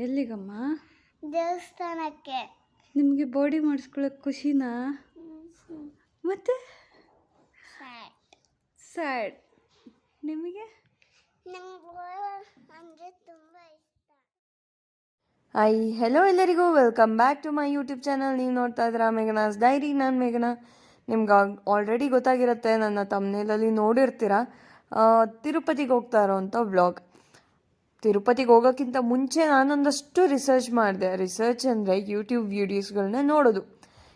ಎಲ್ಲಿಗಮ್ಮ? ದೇವಸ್ಥಾನಕ್ಕೆ. ನಿಮಗೆ ಬಾಡಿ ಮಾಡಿಸ್ಕೊಳ್ಳೋಕೆ ಖುಷಿನಾ? ಮತ್ತೆ ಸ್ಯಾಡ್. ನಿಮಗೆ? ಅಂದರೆ ತುಂಬ ಇಷ್ಟ. ಹಾಯ್ ಹೆಲೋ ಎಲ್ಲರಿಗೂ welcome back to my YouTube channel. ನೀವು ನೋಡ್ತಾ ಇದ್ದೀರಾ ಮೇಘನಾಸ್ ಡೈರಿ. ನಾನು ಮೇಘನಾ. ನಿಮ್ಗೆ ಆಲ್ರೆಡಿ ಗೊತ್ತಾಗಿರುತ್ತೆ, ನನ್ನ ತಮ್ನೇಲಲ್ಲಿ ನೋಡಿರ್ತೀರ. ತಿರುಪತಿಗೆ ಹೋಗ್ತಾ ಇರೋವಂಥ ವ್ಲಾಗ್. ತಿರುಪತಿಗೆ ಹೋಗೋಕ್ಕಿಂತ ಮುಂಚೆ ನಾನೊಂದಷ್ಟು ರಿಸರ್ಚ್ ಮಾಡಿದೆ. ರಿಸರ್ಚ್ ಅಂದರೆ ಯೂಟ್ಯೂಬ್ ವೀಡಿಯೋಸ್ಗಳನ್ನ ನೋಡೋದು.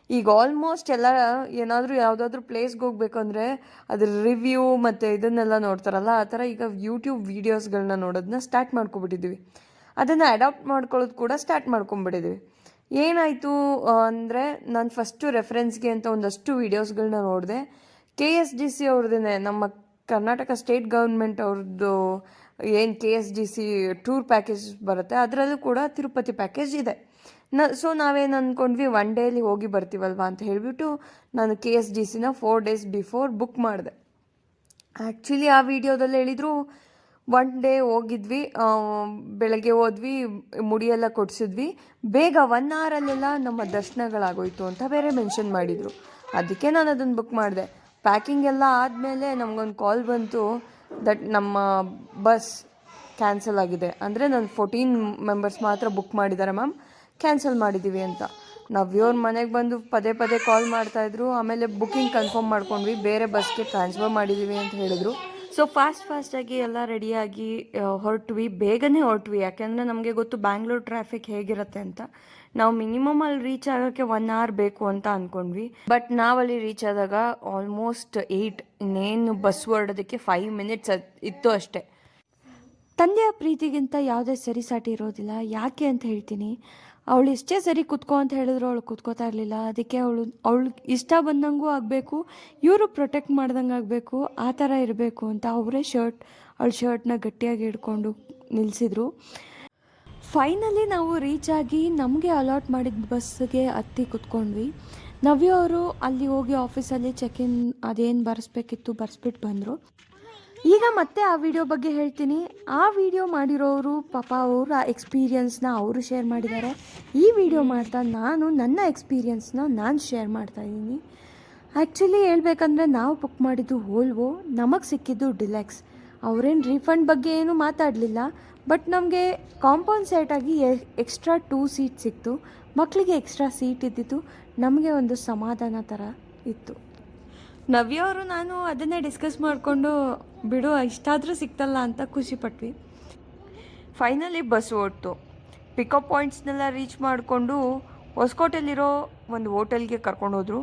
ಈಗ ಆಲ್ಮೋಸ್ಟ್ ಎಲ್ಲ ಏನಾದರೂ ಯಾವುದಾದ್ರೂ ಪ್ಲೇಸ್ಗೆ ಹೋಗ್ಬೇಕಂದ್ರೆ ಅದ್ರ ರಿವ್ಯೂ ಮತ್ತು ಇದನ್ನೆಲ್ಲ ನೋಡ್ತಾರಲ್ಲ, ಆ ಥರ ಈಗ ಯೂಟ್ಯೂಬ್ ವೀಡಿಯೋಸ್ಗಳನ್ನ ನೋಡೋದನ್ನ ಸ್ಟಾರ್ಟ್ ಮಾಡ್ಕೊಬಿಟ್ಟಿದ್ದೀವಿ. ಅದನ್ನು ಅಡಾಪ್ಟ್ ಮಾಡ್ಕೊಳ್ಳೋದು ಕೂಡ ಸ್ಟಾರ್ಟ್ ಮಾಡ್ಕೊಂಬಿಟ್ಟಿದ್ದೀವಿ. ಏನಾಯಿತು ಅಂದರೆ, ನಾನು ಫಸ್ಟು ರೆಫರೆನ್ಸ್ಗೆ ಅಂತ ಒಂದಷ್ಟು ವೀಡಿಯೋಸ್ಗಳನ್ನ ನೋಡಿದೆ. KSGC ಅವ್ರದ್ದೇ, ನಮ್ಮ ಕರ್ನಾಟಕ ಸ್ಟೇಟ್ ಗೌರ್ಮೆಂಟ್ ಅವ್ರದ್ದು ಏನು KSGC ಟೂರ್ ಪ್ಯಾಕೇಜ್ ಬರುತ್ತೆ, ಅದರಲ್ಲೂ ಕೂಡ ತಿರುಪತಿ ಪ್ಯಾಕೇಜ್ ಇದೆ. ಸೊ ನಾವೇನು ಅಂದ್ಕೊಂಡ್ವಿ, 1 ಡೇಲಿ ಹೋಗಿ ಬರ್ತೀವಲ್ವ ಅಂತ ಹೇಳಿಬಿಟ್ಟು ನಾನು KSGCನ 4 ಡೇಸ್ ಬಿಫೋರ್ ಬುಕ್ ಮಾಡಿದೆ. ಆ್ಯಕ್ಚುಲಿ ಆ ವಿಡಿಯೋದಲ್ಲಿ ಹೇಳಿದರು 1 ಡೇ ಹೋಗಿದ್ವಿ, ಬೆಳಗ್ಗೆ ಹೋದ್ವಿ, ಮುಡಿಯೆಲ್ಲ ಕೊಡಿಸಿದ್ವಿ, ಬೇಗ 1 ಅವರಲ್ಲೆಲ್ಲ ನಮ್ಮ ದರ್ಶನಗಳಾಗೋಯ್ತು ಅಂತ ಬೇರೆ ಮೆನ್ಷನ್ ಮಾಡಿದರು. ಅದಕ್ಕೆ ನಾನು ಅದನ್ನು ಬುಕ್ ಮಾಡಿದೆ. ಪ್ಯಾಕಿಂಗ್ ಎಲ್ಲ ಆದಮೇಲೆ ನಮಗೊಂದು ಕಾಲ್ ಬಂತು, ದಟ್ ನಮ್ಮ ಬಸ್ ಕ್ಯಾನ್ಸಲ್ ಆಗಿದೆ. ಅಂದರೆ ನಾನು 14 ಮೆಂಬರ್ಸ್ ಮಾತ್ರ ಬುಕ್ ಮಾಡಿದ್ದಾರೆ ಮ್ಯಾಮ್, ಕ್ಯಾನ್ಸಲ್ ಮಾಡಿದ್ದೀವಿ ಅಂತ. ನವ್ಯವ್ರ ಮನೆಗೆ ಬಂದು ಪದೇ ಪದೇ ಕಾಲ್ ಮಾಡ್ತಾಯಿದ್ರು. ಆಮೇಲೆ ಬುಕ್ಕಿಂಗ್ ಕನ್ಫರ್ಮ್ ಮಾಡ್ಕೊಂಡ್ವಿ, ಬೇರೆ ಬಸ್ಗೆ ಟ್ರಾನ್ಸ್ಫರ್ ಮಾಡಿದ್ದೀವಿ ಅಂತ ಹೇಳಿದ್ರು. ಸೊ ಫಾಸ್ಟಾಗಿ ಎಲ್ಲ ರೆಡಿಯಾಗಿ ಹೊರಟ್ವಿ, ಬೇಗನೆ ಹೊರಟ್ವಿ. ಯಾಕೆಂದರೆ ನಮಗೆ ಗೊತ್ತು ಬ್ಯಾಂಗ್ಳೂರ್ ಟ್ರಾಫಿಕ್ ಹೇಗಿರುತ್ತೆ ಅಂತ. ನಾವು ಮಿನಿಮಮ್ ಅಲ್ಲಿ ರೀಚ್ ಆಗೋಕ್ಕೆ 1 ಅವರ್ ಬೇಕು ಅಂತ ಅಂದ್ಕೊಂಡ್ವಿ. ಬಟ್ ನಾವಲ್ಲಿ ರೀಚ್ ಆದಾಗ ಆಲ್ಮೋಸ್ಟ್ 8, ಇನ್ನೇನು ಬಸ್ ಹೊರಡೋದಕ್ಕೆ 5 ಮಿನಿಟ್ಸ್ ಇತ್ತು ಅಷ್ಟೇ. ತಂದೆಯ ಪ್ರೀತಿಗಿಂತ ಯಾವುದೇ ಸರಿಸಾಟಿ ಇರೋದಿಲ್ಲ. ಯಾಕೆ ಅಂತ ಹೇಳ್ತೀನಿ. ಅವಳು ಎಷ್ಟೇ ಸರಿ ಕುತ್ಕೋ ಅಂತ ಹೇಳಿದ್ರು ಅವಳು ಕುತ್ಕೋತಾ ಇರಲಿಲ್ಲ. ಅದಕ್ಕೆ ಅವಳು ಇಷ್ಟ ಬಂದಂಗೂ ಆಗಬೇಕು, ಇವರು ಪ್ರೊಟೆಕ್ಟ್ ಮಾಡ್ದಂಗೆ ಆಗಬೇಕು, ಆ ಥರ ಇರಬೇಕು ಅಂತ ಅವರೇ ಅವಳ ಶರ್ಟ್ನ ಗಟ್ಟಿಯಾಗಿ ಹಿಡ್ಕೊಂಡು ನಿಲ್ಲಿಸಿದ್ರು. ಫೈನಲಿ ನಾವು ರೀಚ್ ಆಗಿ ನಮಗೆ ಅಲಾಟ್ ಮಾಡಿದ ಬಸ್ಸಿಗೆ ಹತ್ತಿ ಕುತ್ಕೊಂಡ್ವಿ. ನವ್ಯ ಅವರು ಅಲ್ಲಿ ಹೋಗಿ ಆಫೀಸಲ್ಲಿ ಚೆಕ್-ಇನ್ ಅದೇನು ಬರೆಸ್ಬಿಟ್ಟು ಬಂದರು. ಈಗ ಮತ್ತೆ ಆ ವಿಡಿಯೋ ಬಗ್ಗೆ ಹೇಳ್ತೀನಿ. ಆ ವಿಡಿಯೋ ಮಾಡಿರೋರು ಪಾಪ ಅವರ ಎಕ್ಸ್ಪೀರಿಯನ್ಸ್ನ ಅವರು ಶೇರ್ ಮಾಡಿದ್ದಾರೆ. ಈ ವಿಡಿಯೋ ಮಾಡ್ತಾ ನಾನು ನನ್ನ ಎಕ್ಸ್ಪೀರಿಯನ್ಸ್ನ ನಾನು ಶೇರ್ ಮಾಡ್ತಾಯಿದ್ದೀನಿ. ಆ್ಯಕ್ಚುಲಿ ಹೇಳ್ಬೇಕಂದ್ರೆ ನಾವು ಬುಕ್ ಮಾಡಿದ್ದು ವೋಲ್ವೋ, ನಮಗೆ ಸಿಕ್ಕಿದ್ದು ಡಿಲೆಕ್ಸ್. ಅವರೇನು ರೀಫಂಡ್ ಬಗ್ಗೆ ಏನೂ ಮಾತಾಡಲಿಲ್ಲ. ಬಟ್ ನಮಗೆ ಕಾಂಪನ್ಸೇಟಾಗಿ ಎಕ್ಸ್ಟ್ರಾ 2 ಸೀಟ್ ಸಿಕ್ತು. ಮಕ್ಕಳಿಗೆ ಎಕ್ಸ್ಟ್ರಾ ಸೀಟ್ ಇದ್ದಿತ್ತು. ನಮಗೆ ಒಂದು ಸಮಾಧಾನ ಥರ ಇತ್ತು. ನವ್ಯ ಅವರು ನಾನು ಅದನ್ನೇ ಡಿಸ್ಕಸ್ ಮಾಡಿಕೊಂಡು, ಬಿಡು ಇಷ್ಟಾದರೂ ಸಿಕ್ತಲ್ಲ ಅಂತ ಖುಷಿಪಟ್ವಿ. ಫೈನಲಿ ಬಸ್ ಓಡ್ತು. ಪಿಕಪ್ ಪಾಯಿಂಟ್ಸ್ನೆಲ್ಲ ರೀಚ್ ಮಾಡಿಕೊಂಡು ಹೊಸಕೋಟೆಯಲ್ಲಿರೋ ಒಂದು ಹೋಟೆಲ್ಗೆ ಕರ್ಕೊಂಡೋದ್ರು.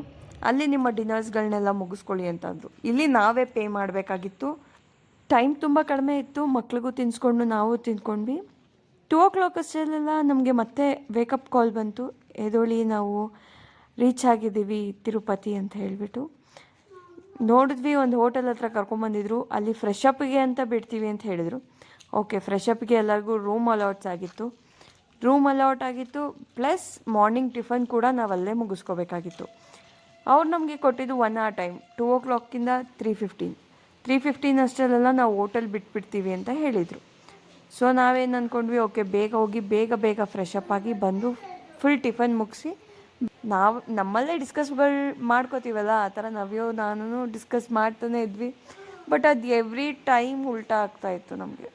ಅಲ್ಲಿ ನಿಮ್ಮ ಡಿನ್ನರ್ಸ್ಗಳನ್ನೆಲ್ಲ ಮುಗಿಸ್ಕೊಳ್ಳಿ ಅಂತಂದರು. ಇಲ್ಲಿ ನಾವೇ ಪೇ ಮಾಡಬೇಕಾಗಿತ್ತು. ಟೈಮ್ ತುಂಬ ಕಡಿಮೆ ಇತ್ತು. ಮಕ್ಳಿಗೂ ತಿನ್ನಿಸ್ಕೊಂಡು ನಾವು ತಿಂದ್ಕೊಂಡ್ವಿ. 2 o'clock ಅಷ್ಟೆಲ್ಲ ನಮಗೆ ಮತ್ತೆ ವೇಕಪ್ ಕಾಲ್ ಬಂತು, ಎದೊಳಿ ನಾವು ರೀಚ್ ಆಗಿದ್ದೀವಿ ತಿರುಪತಿ ಅಂತ ಹೇಳಿಬಿಟ್ಟು. ನೋಡಿದ್ವಿ, ಒಂದು ಹೋಟೆಲ್ ಹತ್ರ ಕರ್ಕೊಂಬಂದಿದ್ರು. ಅಲ್ಲಿ ಫ್ರೆಶ್ ಅಪ್ಗೆ ಅಂತ ಬಿಡ್ತೀವಿ ಅಂತ ಹೇಳಿದರು. ಓಕೆ, ಫ್ರೆಶ್ ಅಪ್ಗೆ ಎಲ್ಲರಿಗೂ ರೂಮ್ ಅಲಾಟ್ ಆಗಿತ್ತು. ಪ್ಲಸ್ ಮಾರ್ನಿಂಗ್ ಟಿಫನ್ ಕೂಡ ನಾವು ಅಲ್ಲೇ ಮುಗಿಸ್ಕೋಬೇಕಾಗಿತ್ತು. ಅವ್ರು ನಮಗೆ ಕೊಟ್ಟಿದ್ದು 1 hour ಟೈಮ್, 2 o'clockಯಿಂದ 3:15 ಅಷ್ಟರಲ್ಲೆಲ್ಲ ನಾವು ಹೋಟೆಲ್ ಬಿಟ್ಬಿಡ್ತೀವಿ ಅಂತ ಹೇಳಿದರು. ಸೊ ನಾವೇನು ಅಂದ್ಕೊಂಡ್ವಿ, ಓಕೆ ಬೇಗ ಹೋಗಿ ಬೇಗ ಫ್ರೆಶ್ ಅಪ್ ಆಗಿ ಬಂದು ಫುಲ್ ಟಿಫನ್ ಮುಗಿಸಿ ನಾವು ನಮ್ಮಲ್ಲೇ ಡಿಸ್ಕಸ್ಗಳು ಮಾಡ್ಕೋತೀವಲ್ಲ, ಆ ಥರ ನಾನು ಡಿಸ್ಕಸ್ ಮಾಡ್ತಾನೆ ಇದ್ವಿ. ಬಟ್ ಅದು ಎವ್ರಿ ಟೈಮ್ ಉಲ್ಟಾ ಆಗ್ತಾಯಿತ್ತು. ನಮಗೆ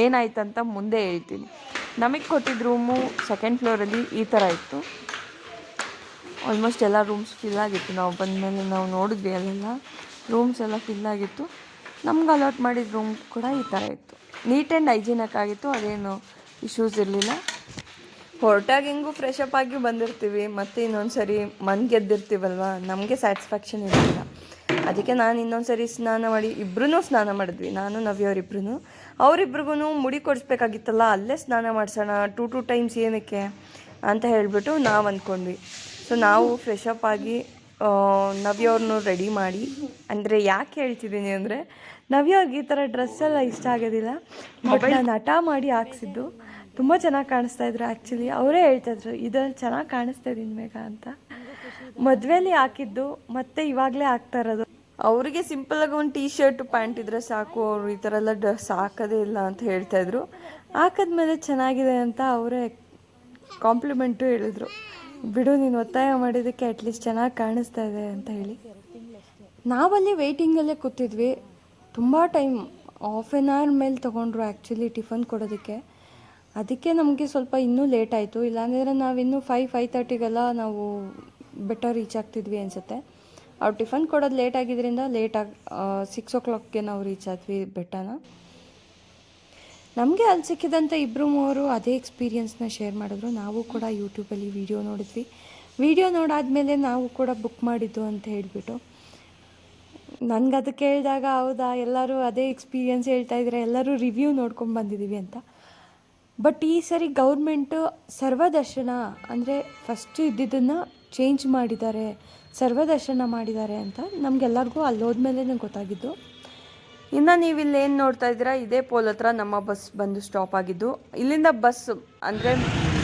ಏನಾಯ್ತಂತ ಮುಂದೆ ಹೇಳ್ತೀನಿ. ನಮಗೆ ಕೊಟ್ಟಿದ್ದ ರೂಮು 2nd ಫ್ಲೋರಲ್ಲಿ ಈ ಥರ ಇತ್ತು. ಆಲ್ಮೋಸ್ಟ್ ಎಲ್ಲ ರೂಮ್ಸ್ ಫಿಲ್ ಆಗಿತ್ತು. ನಾವು ಬಂದಮೇಲೆ ನಾವು ನೋಡಿದ್ವಿ, ಅಲ್ಲೆಲ್ಲ ರೂಮ್ಸ್ ಎಲ್ಲ ಫಿಲ್ ಆಗಿತ್ತು. ನಮ್ಗೆ ಅಲಾಟ್ ಮಾಡಿದ ರೂಮ್ ಕೂಡ ಈ ಥರ ಇತ್ತು. ನೀಟ್ ಆ್ಯಂಡ್ ಹೈಜಿನಿಕ್ ಆಗಿತ್ತು. ಅದೇನು ಇಶ್ಯೂಸ್ ಇರಲಿಲ್ಲ. ಹೊರಟಾಗ ಹೆಂಗೂ ಫ್ರೆಶ್ ಅಪ್ ಆಗಿ ಬಂದಿರ್ತೀವಿ, ಮತ್ತು ಇನ್ನೊಂದು ಸರಿ ಗೆದ್ದಿರ್ತೀವಲ್ವ, ನಮಗೆ ಸ್ಯಾಟಿಸ್ಫ್ಯಾಕ್ಷನ್ ಇರಲಿಲ್ಲ. ಅದಕ್ಕೆ ನಾನು ಇನ್ನೊಂದು ಸರಿ ಸ್ನಾನ ಮಾಡಿ, ಇಬ್ಬರೂ ಸ್ನಾನ ಮಾಡಿದ್ವಿ, ನಾನು ನವ್ಯವರಿಬ್ರು. ಅವರಿಬ್ರಿಗೂ ಮುಡಿ ಕೊಡಿಸ್ಬೇಕಾಗಿತ್ತಲ್ಲ, ಅಲ್ಲೇ ಸ್ನಾನ ಮಾಡಿಸೋಣ, 2 ಟೈಮ್ಸ್ ಏನಕ್ಕೆ ಅಂತ ಹೇಳಿಬಿಟ್ಟು ನಾವು ಅಂದ್ಕೊಂಡ್ವಿ. ಸೊ ನಾವು ಫ್ರೆಶ್ ಅಪ್ ಆಗಿ ನವ್ಯವ್ರನ್ನೂ ರೆಡಿ ಮಾಡಿ, ಅಂದರೆ ಯಾಕೆ ಹೇಳ್ತಿದ್ದೀನಿ ಅಂದರೆ, ನವ್ಯವ್ರಿಗೆ ಈ ಥರ ಡ್ರೆಸ್ಸೆಲ್ಲ ಇಷ್ಟ ಆಗೋದಿಲ್ಲ. ಬಟ್ ನಾನು ಹಠ ಮಾಡಿ ಹಾಕ್ಸಿದ್ದು. ತುಂಬ ಚೆನ್ನಾಗಿ ಕಾಣಿಸ್ತಾಯಿದ್ರು. ಆ್ಯಕ್ಚುಲಿ ಅವರೇ ಹೇಳ್ತಾಯಿದ್ರು, ಇದರಲ್ಲಿ ಚೆನ್ನಾಗಿ ಕಾಣಿಸ್ತಾ ಇದ್ದೀನಿ ಮೇಘ ಅಂತ. ಮದುವೆಯಲ್ಲಿ ಹಾಕಿದ್ದು ಮತ್ತು ಇವಾಗಲೇ ಹಾಕ್ತಾ ಇರೋದು. ಅವರಿಗೆ ಸಿಂಪಲಾಗಿ ಒಂದು ಟೀ ಶರ್ಟ್ ಪ್ಯಾಂಟ್ ಇದ್ದರೆ ಸಾಕು, ಅವರು ಈ ಥರ ಎಲ್ಲ ಡ್ರೆಸ್ ಹಾಕೋದೇ ಇಲ್ಲ ಅಂತ ಹೇಳ್ತಾಯಿದ್ರು. ಹಾಕಿದ್ಮೇಲೆ ಚೆನ್ನಾಗಿದೆ ಅಂತ ಅವರೇ ಕಾಂಪ್ಲಿಮೆಂಟು ಹೇಳಿದ್ರು. ಬಿಡು, ನೀನು ಒತ್ತಾಯ ಮಾಡಿದ್ದಕ್ಕೆ ಅಟ್ಲೀಸ್ಟ್ ಚೆನ್ನಾಗಿ ಕಾಣಿಸ್ತಾ ಇದೆ ಅಂತ ಹೇಳಿ. ನಾವಲ್ಲಿ ವೆಯ್ಟಿಂಗಲ್ಲೇ ಕೂತಿದ್ವಿ. ತುಂಬ ಟೈಮ್, ಹಾಫ್ ಆನ್ ಅವರ್ ಮೇಲೆ ತೊಗೊಂಡ್ರು ಆ್ಯಕ್ಚುಲಿ ಟಿಫನ್ ಕೊಡೋದಕ್ಕೆ. ಅದಕ್ಕೆ ನಮಗೆ ಸ್ವಲ್ಪ ಇನ್ನೂ ಲೇಟ್ ಆಯಿತು. ಇಲ್ಲಾಂದರೆ ನಾವಿನ್ನೂ 5:30 ನಾವು ಬೆಟ್ಟ ರೀಚ್ ಆಗ್ತಿದ್ವಿ ಅನಿಸುತ್ತೆ. ಅವ್ರು ಟಿಫನ್ ಕೊಡೋದು ಲೇಟ್ ಆಗಿದ್ದರಿಂದ 6 ನಾವು ರೀಚ್ ಆದ್ವಿ ಬೆಟ್ಟನ. ನಮಗೆ ಅಲ್ಲಿ ಸಿಕ್ಕಿದಂಥ 2-3 ಅದೇ ಎಕ್ಸ್ಪೀರಿಯನ್ಸ್ನ ಶೇರ್ ಮಾಡಿದ್ರು. ನಾವು ಕೂಡ ಯೂಟ್ಯೂಬಲ್ಲಿ ವಿಡಿಯೋ ನೋಡಿದ್ವಿ. ವಿಡಿಯೋ ನೋಡಾದ್ಮೇಲೆ ನಾವು ಕೂಡ ಬುಕ್ ಮಾಡಿದ್ದು ಅಂತ ಹೇಳಿಬಿಟ್ಟು ನನಗೆ ಅದು ಕೇಳಿದಾಗ, ಹೌದಾ ಎಲ್ಲರೂ ಅದೇ ಎಕ್ಸ್ಪೀರಿಯನ್ಸ್ ಹೇಳ್ತಾಯಿದ್ರೆ, ಎಲ್ಲರೂ ರಿವ್ಯೂ ನೋಡ್ಕೊಂಡು ಬಂದಿದ್ದೀವಿ ಅಂತ. ಬಟ್ ಈ ಸರಿ ಗೌರ್ಮೆಂಟು ಸರ್ವದರ್ಶನ ಅಂದರೆ ಫಸ್ಟು ಇದ್ದಿದ್ದನ್ನು ಚೇಂಜ್ ಮಾಡಿದ್ದಾರೆ, ಸರ್ವದರ್ಶನ ಮಾಡಿದ್ದಾರೆ ಅಂತ ನಮಗೆಲ್ಲರಿಗೂ ಅಲ್ಲಿ ಹೋದ್ಮೇಲೆ ಗೊತ್ತಾಗಿದ್ದು. ಇನ್ನು ನೀವು ಇಲ್ಲೇನು ನೋಡ್ತಾ ಇದ್ದೀರಾ, ಇದೇ ಪೋಲ್ ಹತ್ರ ನಮ್ಮ ಬಸ್ ಬಂದು ಸ್ಟಾಪ್ ಆಗಿದ್ದು. ಇಲ್ಲಿಂದ ಬಸ್ ಅಂದರೆ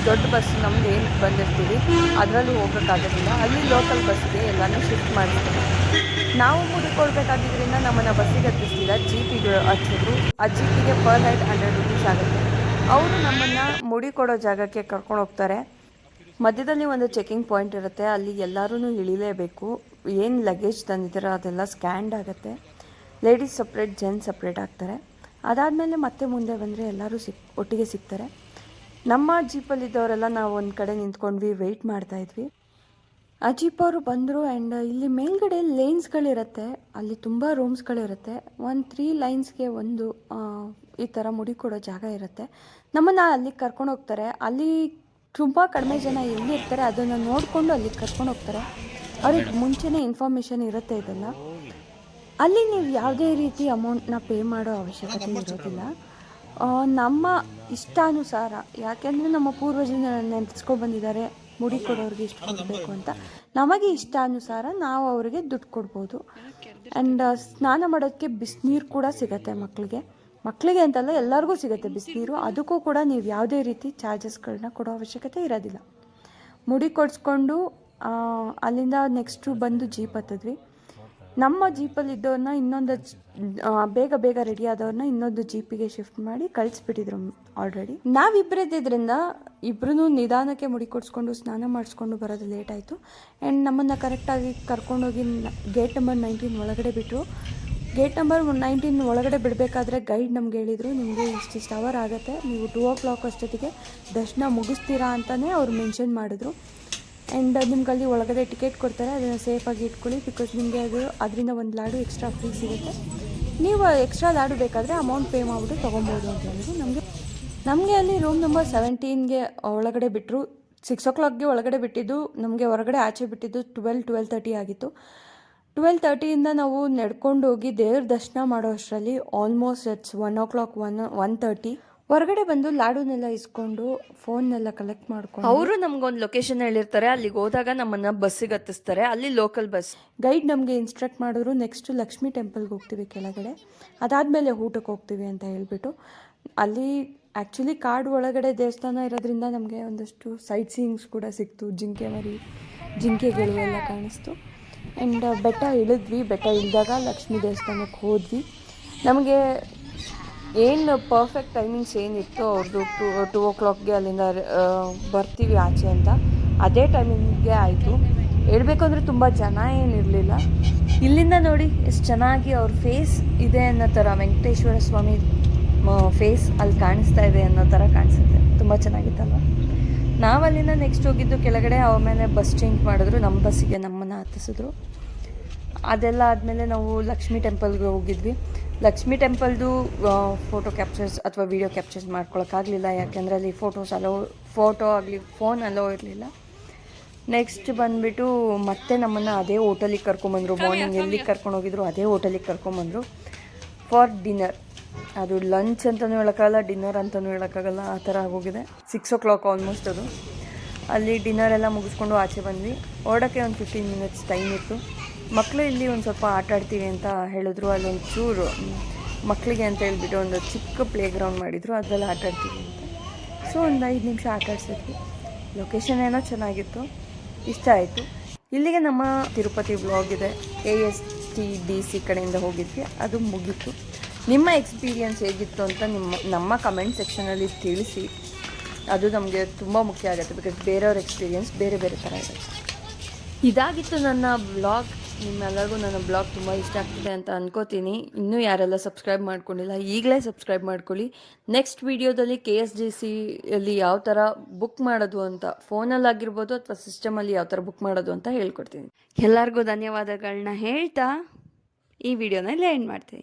ದೊಡ್ಡ ಬಸ್ ನಮ್ದು ಏನು ಬಂದಿರ್ತೀವಿ ಅದರಲ್ಲಿ ಹೋಗೋಕ್ಕಾಗೋದಿಲ್ಲ. ಅಲ್ಲಿ ಲೋಕಲ್ ಬಸ್ಗೆ ಎಲ್ಲನೂ ಶಿಫ್ಟ್ ಮಾಡಿರ್ತೀವಿ. ನಾವು ಮುಡಿಕೊಳ್ಬೇಕಾಗಿದ್ದರಿಂದ ನಮ್ಮನ್ನು ಬಸ್ಸಿಗೆ ಹತ್ತಿಸ್ಲಿಲ್ಲ, ಜೀಪಿಗೆ ಹಚ್ಚಿದ್ರು. ಆ ಜೀಪಿಗೆ ಪರ್ ನೈಟ್ 100 ರೂಪೀಸ್ ಆಗುತ್ತೆ. ಅವರು ನಮ್ಮನ್ನು ಮುಡಿ ಕೊಡೋ ಜಾಗಕ್ಕೆ ಕರ್ಕೊಂಡು ಹೋಗ್ತಾರೆ. ಮಧ್ಯದಲ್ಲಿ ಒಂದು ಚೆಕಿಂಗ್ ಪಾಯಿಂಟ್ ಇರುತ್ತೆ, ಅಲ್ಲಿ ಎಲ್ಲರೂ ಇಳಿಲೇಬೇಕು. ಏನು ಲಗೇಜ್ ತಂದಿದ್ದೀರೋ ಅದೆಲ್ಲ ಸ್ಕ್ಯಾನ್ಡ್ ಆಗುತ್ತೆ. ಲೇಡೀಸ್ ಸಪ್ರೇಟ್, ಜೆಂಟ್ಸ್ ಸಪ್ರೇಟ್ ಆಗ್ತಾರೆ. ಅದಾದಮೇಲೆ ಮತ್ತೆ ಮುಂದೆ ಬಂದರೆ ಎಲ್ಲರೂ ಒಟ್ಟಿಗೆ ಸಿಗ್ತಾರೆ. ನಮ್ಮ ಜೀಪಲ್ಲಿದ್ದವರೆಲ್ಲ ನಾವು ಒಂದು ಕಡೆ ನಿಂತ್ಕೊಂಡ್ವಿ, ವೆಯ್ಟ್ ಮಾಡ್ತಾಯಿದ್ವಿ. ಆ ಜೀಪ್ ಅವರು ಬಂದರು. ಆ್ಯಂಡ್ ಇಲ್ಲಿ ಮೇಲ್ಗಡೆ ಲೇನ್ಸ್ಗಳಿರುತ್ತೆ, ಅಲ್ಲಿ ತುಂಬ ರೂಮ್ಸ್ಗಳಿರುತ್ತೆ. 3 ಲೈನ್ಸ್ಗೆ ಒಂದು ಈ ಥರ ಮುಡಿ ಕೊಡೋ ಜಾಗ ಇರುತ್ತೆ. ನಮ್ಮನ್ನು ಅಲ್ಲಿಗೆ ಕರ್ಕೊಂಡು ಹೋಗ್ತಾರೆ. ಅಲ್ಲಿ ತುಂಬ ಕಡಿಮೆ ಜನ ಎಲ್ಲಿರ್ತಾರೆ ಅದನ್ನು ನೋಡಿಕೊಂಡು ಅಲ್ಲಿಗೆ ಕರ್ಕೊಂಡು ಹೋಗ್ತಾರೆ. ಅವ್ರಿಗೆ ಮುಂಚೆನೇ ಇನ್ಫಾರ್ಮೇಷನ್ ಇರುತ್ತೆ ಇದೆಲ್ಲ. ಅಲ್ಲಿ ನೀವು ಯಾವುದೇ ರೀತಿ ಅಮೌಂಟ್ನ ಪೇ ಮಾಡೋ ಅವಶ್ಯಕತೆ ಇರೋದಿಲ್ಲ. ನಮ್ಮ ಇಷ್ಟಾನುಸಾರ, ಯಾಕೆಂದರೆ ನಮ್ಮ ಪೂರ್ವಜನ ನೆನೆಸ್ಕೊಬಂದಿದ್ದಾರೆ ಮುಡಿ ಕೊಡೋರಿಗೆ ಇಷ್ಟು ಕೊಡಬೇಕು ಅಂತ. ನಮಗೆ ಇಷ್ಟಾನುಸಾರ ನಾವು ಅವರಿಗೆ ದುಡ್ಡು ಕೊಡ್ಬೋದು. ಆ್ಯಂಡ್ ಸ್ನಾನ ಮಾಡೋದಕ್ಕೆ ಬಿಸಿನೀರು ಕೂಡ ಸಿಗುತ್ತೆ ಮಕ್ಕಳಿಗೆ ಅಂತಲ್ಲ, ಎಲ್ಲರಿಗೂ ಸಿಗುತ್ತೆ ಬಿಸಿನೀರು. ಅದಕ್ಕೂ ಕೂಡ ನೀವು ಯಾವುದೇ ರೀತಿ ಚಾರ್ಜಸ್ಗಳನ್ನ ಕೊಡೋ ಅವಶ್ಯಕತೆ ಇರೋದಿಲ್ಲ. ಮುಡಿ ಕೊಡಿಸ್ಕೊಂಡು ಅಲ್ಲಿಂದ ನೆಕ್ಸ್ಟು ಬಂದು ಜೀಪ್ ಹತ್ತಿದ್ವಿ. ನಮ್ಮ ಜೀಪಲ್ಲಿದ್ದವ್ರನ್ನ ಇನ್ನೊಂದು ಬೇಗ ರೆಡಿ ಆದವ್ರನ್ನ ಇನ್ನೊಂದು ಜೀಪಿಗೆ ಶಿಫ್ಟ್ ಮಾಡಿ ಕಳಿಸ್ಬಿಟ್ಟಿದ್ರು ಆಲ್ರೆಡಿ. ನಾವಿಬ್ಬರಿದ್ದರಿಂದ ಇಬ್ಬರೂ ನಿಧಾನಕ್ಕೆ ಮುಡಿ ಕೊಡಿಸ್ಕೊಂಡು ಸ್ನಾನ ಮಾಡಿಸ್ಕೊಂಡು ಬರೋದು ಲೇಟ್ ಆಯಿತು. ಆ್ಯಂಡ್ ನಮ್ಮನ್ನು ಕರೆಕ್ಟಾಗಿ ಕರ್ಕೊಂಡೋಗಿ ಗೇಟ್ ನಂಬರ್ 19 ಒಳಗಡೆ ಬಿಟ್ಟರು. ಗೇಟ್ ನಂಬರ್ 19 ಒಳಗಡೆ ಬಿಡಬೇಕಾದ್ರೆ ಗೈಡ್ ನಮ್ಗೆ ಹೇಳಿದರು, ನಿಮಗೆ ಇಷ್ಟಿಷ್ಟು ಅವರ್ ಆಗುತ್ತೆ, ನೀವು 2 o'clock ಅಷ್ಟೊತ್ತಿಗೆ ದರ್ಶನ ಮುಗಿಸ್ತೀರಾ ಅಂತಲೇ ಅವ್ರು ಮೆನ್ಷನ್ ಮಾಡಿದ್ರು. ಆ್ಯಂಡ್ ನಿಮ್ಗೆ ಅಲ್ಲಿ ಒಳಗಡೆ ಟಿಕೆಟ್ ಕೊಡ್ತಾರೆ, ಅದನ್ನು ಸೇಫಾಗಿ ಇಟ್ಕೊಳ್ಳಿ. ಬಿಕಾಸ್ ನಿಮಗೆ ಅದರಿಂದ ಒಂದು ಲಾಡು ಎಕ್ಸ್ಟ್ರಾ ಫ್ರೀ ಸಿಗುತ್ತೆ. ನೀವು ಎಕ್ಸ್ಟ್ರಾ ಲಾಡು ಬೇಕಾದರೆ ಅಮೌಂಟ್ ಪೇ ಮಾಡಿಬಿಟ್ಟು ತೊಗೊಬೋದು ಅಂತ ಹೇಳಿದ್ರು. ನಮಗೆ ಅಲ್ಲಿ ರೂಮ್ ನಂಬರ್ 17ಗೆ ಒಳಗಡೆ ಬಿಟ್ಟರು. 6 o'clockಗೆ ಒಳಗಡೆ ಬಿಟ್ಟಿದ್ದು, ನಮಗೆ ಹೊರಗಡೆ ಆಚೆ ಬಿಟ್ಟಿದ್ದು 12:30 ಆಗಿತ್ತು. 12:30 ನಾವು ನಡ್ಕೊಂಡು ಹೋಗಿ ದೇವ್ರ ದರ್ಶನ ಮಾಡೋ ಅಷ್ಟರಲ್ಲಿ ಆಲ್ಮೋಸ್ಟ್ ಇಟ್ಸ್ 1 o'clock, 1:30. ಹೊರಗಡೆ ಬಂದು ಲಾಡುನೆಲ್ಲ ಇಸ್ಕೊಂಡು ಫೋನ್ನೆಲ್ಲ ಕಲೆಕ್ಟ್ ಮಾಡ್ಕೊಂಡು ಅವರು ನಮ್ಗೊಂದು ಲೊಕೇಶನ್ ಹೇಳಿರ್ತಾರೆ. ಅಲ್ಲಿಗೆ ಹೋದಾಗ ನಮ್ಮನ್ನು ಬಸ್ಸಿಗೆ ಹತ್ತಿಸ್ತಾರೆ. ಅಲ್ಲಿ ಲೋಕಲ್ ಬಸ್ ಗೈಡ್ ನಮಗೆ ಇನ್ಸ್ಟ್ರಕ್ಟ್ ಮಾಡಿದ್ರು, ನೆಕ್ಸ್ಟ್ ಲಕ್ಷ್ಮೀ ಟೆಂಪಲ್ಗೆ ಹೋಗ್ತೀವಿ ಕೆಳಗಡೆ, ಅದಾದಮೇಲೆ ಊಟಕ್ಕೆ ಹೋಗ್ತೀವಿ ಅಂತ ಹೇಳಿಬಿಟ್ಟು. ಅಲ್ಲಿ ಆ್ಯಕ್ಚುಲಿ ಕಾಡು ಒಳಗಡೆ ದೇವಸ್ಥಾನ ಇರೋದ್ರಿಂದ ನಮಗೆ ಒಂದಷ್ಟು ಸೈಟ್ ಸೀಯಿಂಗ್ಸ್ ಕೂಡ ಸಿಕ್ತು. ಜಿಂಕೆಗಳು ಎಲ್ಲ ಕಾಣಿಸ್ತು. ಆ್ಯಂಡ್ ಬೆಟ್ಟ ಇಳಿದ್ವಿ. ಬೆಟ್ಟ ಇಳಿದಾಗ ಲಕ್ಷ್ಮೀ ದೇವಸ್ಥಾನಕ್ಕೆ ಹೋದ್ವಿ. ನಮಗೆ ಏನು ಪರ್ಫೆಕ್ಟ್ ಟೈಮಿಂಗ್ಸ್ ಏನಿತ್ತು ಅವ್ರದ್ದು 2 o'clockಗೆ ಅಲ್ಲಿಂದ ಬರ್ತೀವಿ ಆಚೆ ಅಂತ, ಅದೇ ಟೈಮಿಂಗ್ಗೆ ಆಯಿತು. ಹೇಳ್ಬೇಕು ಅಂದರೆ ತುಂಬ ಜನ ಏನಿರಲಿಲ್ಲ. ಇಲ್ಲಿಂದ ನೋಡಿ ಎಷ್ಟು ಚೆನ್ನಾಗಿ ಅವ್ರ ಫೇಸ್ ಇದೆ ಅನ್ನೋ ಥರ, ವೆಂಕಟೇಶ್ವರ ಸ್ವಾಮಿ ಫೇಸ್ ಅಲ್ಲಿ ಕಾಣಿಸ್ತಾ ಇದೆ ಅನ್ನೋ ಥರ ಕಾಣಿಸುತ್ತೆ. ತುಂಬ ಚೆನ್ನಾಗಿತ್ತಲ್ವ. ನಾವು ಅಲ್ಲಿಂದ ನೆಕ್ಸ್ಟ್ ಹೋಗಿದ್ದು ಕೆಳಗಡೆ. ಆಮೇಲೆ ಬಸ್ ಚೇಂಜ್ ಮಾಡಿದ್ರು, ನಮ್ಮ ಬಸ್ಸಿಗೆ ನಮ್ಮನ್ನು ಹತ್ತಿಸಿದ್ರು. ಅದೆಲ್ಲ ಆದಮೇಲೆ ನಾವು ಲಕ್ಷ್ಮೀ ಟೆಂಪಲ್ಗೆ ಹೋಗಿದ್ವಿ. ಲಕ್ಷ್ಮೀ ಟೆಂಪಲ್ದು ಫೋಟೋ ಕ್ಯಾಪ್ಚರ್ಸ್ ಅಥವಾ ವೀಡಿಯೋ ಕ್ಯಾಪ್ಚರ್ಸ್ ಮಾಡ್ಕೊಳಕ್ಕಾಗಲಿಲ್ಲ, ಯಾಕೆಂದರೆ ಅಲ್ಲಿ ಫೋಟೋ ಆಗಲಿ ಫೋನ್ ಅಲೋ ಇರಲಿಲ್ಲ. ನೆಕ್ಸ್ಟ್ ಬಂದುಬಿಟ್ಟು ಮತ್ತೆ ನಮ್ಮನ್ನು ಅದೇ ಹೋಟೆಲಿಗೆ ಕರ್ಕೊಂಬಂದರು. ಮಾರ್ನಿಂಗ್ ಎಲ್ಲಿಗೆ ಕರ್ಕೊಂಡು ಹೋಗಿದ್ರು ಅದೇ ಹೋಟೆಲಿಗೆ ಕರ್ಕೊಂಬಂದರು ಫಾರ್ ಡಿನ್ನರ್. ಅದು ಲಂಚ್ ಅಂತಲೂ ಹೇಳೋಕ್ಕಾಗಲ್ಲ, ಡಿನ್ನರ್ ಅಂತಲೂ ಹೇಳೋಕ್ಕಾಗಲ್ಲ, ಆ ಥರ ಆಗೋಗಿದೆ. 6 o'clock ಆಲ್ಮೋಸ್ಟ್ ಅದು. ಅಲ್ಲಿ ಡಿನ್ನರೆಲ್ಲ ಮುಗಿಸ್ಕೊಂಡು ಆಚೆ ಬಂದ್ವಿ. ಹೊರಡೋಕ್ಕೆ ಒಂದು 15 minutes ಟೈಮ್ ಇತ್ತು. ಮಕ್ಕಳು ಇಲ್ಲಿ ಒಂದು ಸ್ವಲ್ಪ ಆಟ ಆಡ್ತೀವಿ ಅಂತ ಹೇಳಿದ್ರು. ಅಲ್ಲೊಂದು ಚೂರು ಮಕ್ಕಳಿಗೆ ಅಂತ ಹೇಳ್ಬಿಟ್ಟು ಒಂದು ಚಿಕ್ಕ ಪ್ಲೇ ಗ್ರೌಂಡ್ ಮಾಡಿದರು, ಅದರಲ್ಲಿ ಆಟ ಆಡ್ತೀವಿ ಅಂತ. ಸೊ ಒಂದು 5 ನಿಮಿಷ ಆಟ ಆಡ್ಸಿದ್ವಿ. ಲೊಕೇಶನ್ ಏನೋ ಚೆನ್ನಾಗಿತ್ತು, ಇಷ್ಟ ಆಯಿತು. ಇಲ್ಲಿಗೆ ನಮ್ಮ ತಿರುಪತಿ ವ್ಲಾಗ್ ಇದೆ. AS STDC ಕಡೆಯಿಂದ ಹೋಗಿದ್ವಿ, ಅದು ಮುಗೀತು. ನಿಮ್ಮ ಎಕ್ಸ್ಪೀರಿಯನ್ಸ್ ಹೇಗಿತ್ತು ಅಂತ ನಮ್ಮ ಕಮೆಂಟ್ ಸೆಕ್ಷನಲ್ಲಿ ತಿಳಿಸಿ. ಅದು ನಮಗೆ ತುಂಬ ಮುಖ್ಯ ಆಗುತ್ತೆ, ಬಿಕಾಸ್ ಬೇರೆಯವ್ರ ಎಕ್ಸ್ಪೀರಿಯನ್ಸ್ ಬೇರೆ ಬೇರೆ ಥರ ಇರುತ್ತೆ. ಇದಾಗಿತ್ತು ನನ್ನ ಬ್ಲಾಗ್. ನಿಮ್ಮೆಲ್ಲರಿಗೂ ನನ್ನ ಬ್ಲಾಗ್ ತುಂಬ ಇಷ್ಟ ಆಗ್ತಿದೆ ಅಂತ ಅನ್ಕೋತೀನಿ. ಇನ್ನೂ ಯಾರೆಲ್ಲ ಸಬ್ಸ್ಕ್ರೈಬ್ ಮಾಡ್ಕೊಂಡಿಲ್ಲ ಈಗಲೇ ಸಬ್ಸ್ಕ್ರೈಬ್ ಮಾಡ್ಕೊಳ್ಳಿ. ನೆಕ್ಸ್ಟ್ ವೀಡಿಯೋದಲ್ಲಿ KSGCಯಲ್ಲಿ ಯಾವ ಥರ ಬುಕ್ ಮಾಡೋದು ಅಂತ, ಫೋನಲ್ಲಾಗಿರ್ಬೋದು ಅಥವಾ ಸಿಸ್ಟಮಲ್ಲಿ ಯಾವ ಥರ ಬುಕ್ ಮಾಡೋದು ಅಂತ ಹೇಳ್ಕೊಡ್ತೀನಿ. ಎಲ್ಲರಿಗೂ ಧನ್ಯವಾದಗಳನ್ನ ಹೇಳ್ತಾ ಈ ವಿಡಿಯೋನ ಇಲ್ಲೇ ಎಂಡ್ ಮಾಡ್ತೀನಿ.